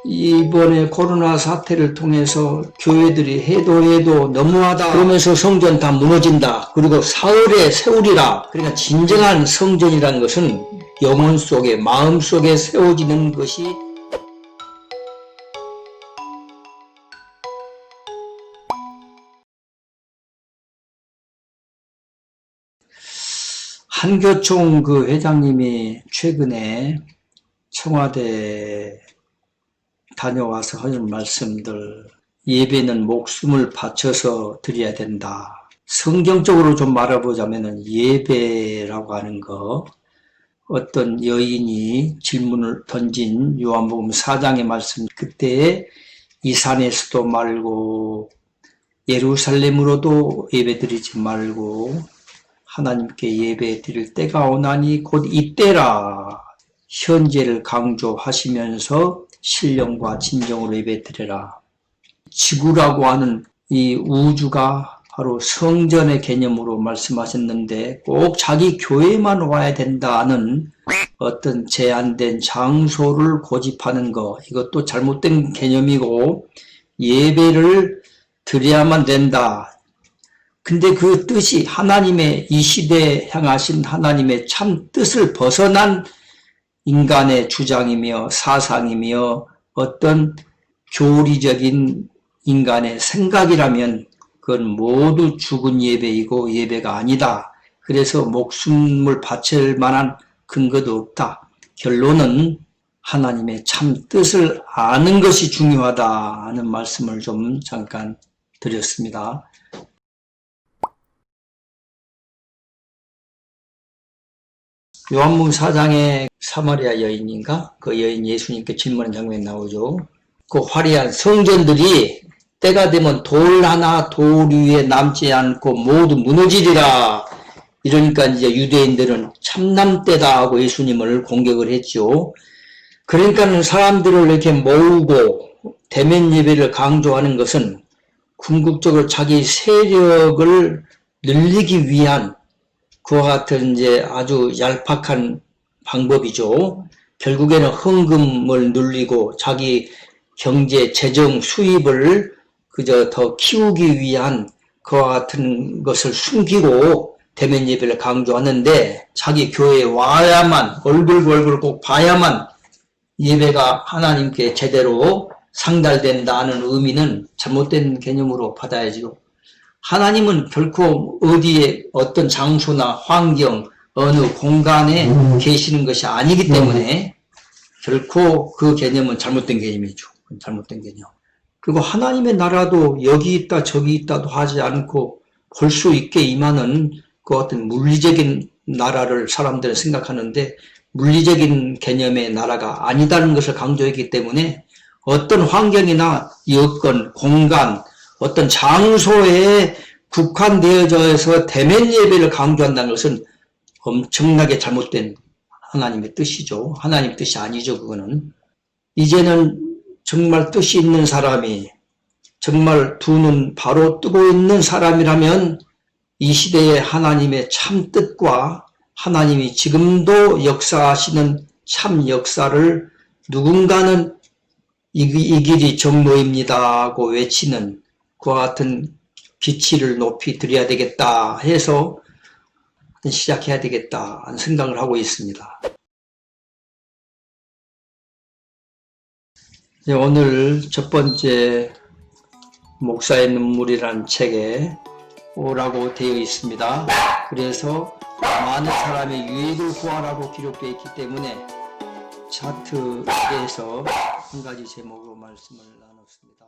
이번에 코로나 사태를 통해서 교회들이 해도 너무하다 그러면서 성전 다 무너진다. 그리고 사흘에 세우리라. 그러니까 진정한 성전이라는 것은 영혼 속에 마음 속에 세워지는 것이 한교총 그 회장님이 최근에 청와대 다녀와서 하는 말씀들, 예배는 목숨을 바쳐서 드려야 된다. 성경적으로 좀 말해보자면 예배라고 하는 거, 어떤 여인이 질문을 던진 요한복음 4장의 말씀, 그때 이 산에서도 말고 예루살렘으로도 예배드리지 말고 하나님께 예배 드릴 때가 오나니 곧 이때라. 현재를 강조하시면서 신령과 진정으로 예배 드려라. 지구라고 하는 이 우주가 바로 성전의 개념으로 말씀하셨는데 꼭 자기 교회만 와야 된다는 어떤 제한된 장소를 고집하는 것, 이것도 잘못된 개념이고 예배를 드려야만 된다. 근데 그 뜻이 하나님의 이 시대에 향하신 하나님의 참 뜻을 벗어난 인간의 주장이며 사상이며 어떤 교리적인 인간의 생각이라면 그건 모두 죽은 예배이고 예배가 아니다. 그래서 목숨을 바칠 만한 근거도 없다. 결론은 하나님의 참 뜻을 아는 것이 중요하다 하는 말씀을 좀 잠깐 드렸습니다. 요한복음 4장에 사마리아 여인인가? 그 여인 예수님께 질문하는 장면이 나오죠. 그 화려한 성전들이 때가 되면 돌 하나 돌 위에 남지 않고 모두 무너지리라. 이러니까 이제 유대인들은 참남 때다 하고 예수님을 공격을 했죠. 그러니까는 사람들을 이렇게 모으고 대면 예배를 강조하는 것은 궁극적으로 자기 세력을 늘리기 위한 그와 같은 이제 아주 얄팍한 방법이죠. 결국에는 헌금을 늘리고 자기 경제, 재정 수입을 그저 더 키우기 위한 그와 같은 것을 숨기고 대면 예배를 강조하는데 자기 교회에 와야만 얼굴 꼭 봐야만 예배가 하나님께 제대로 상달된다는 의미는 잘못된 개념으로 받아야죠. 하나님은 결코 어디에 어떤 장소나 환경, 어느 공간에 계시는 것이 아니기 때문에 결코 그 개념은 잘못된 개념이죠. 잘못된 개념. 그리고 하나님의 나라도 여기 있다 저기 있다도 하지 않고 볼 수 있게 임하는 그 어떤 물리적인 나라를 사람들은 생각하는데 물리적인 개념의 나라가 아니다는 것을 강조했기 때문에 어떤 환경이나 여건, 공간, 어떤 장소에 국한되어져서 대면 예배를 강조한다는 것은 엄청나게 잘못된 하나님의 뜻이죠. 하나님의 뜻이 아니죠, 그거는. 이제는 정말 뜻이 있는 사람이 정말 두 눈 바로 뜨고 있는 사람이라면 이 시대의 하나님의 참 뜻과 하나님이 지금도 역사하시는 참 역사를 누군가는 이 길이 정로입니다 하고 외치는 그와 같은 기치를 높이 드려야 되겠다 해서 시작해야 되겠다 하는 생각을 하고 있습니다. 오늘 첫 번째 목사의 눈물이라는 책에 오라고 되어 있습니다. 그래서 많은 사람의 유익을 구하라고 기록되어 있기 때문에 차트에서 한 가지 제목으로 말씀을 나눴습니다.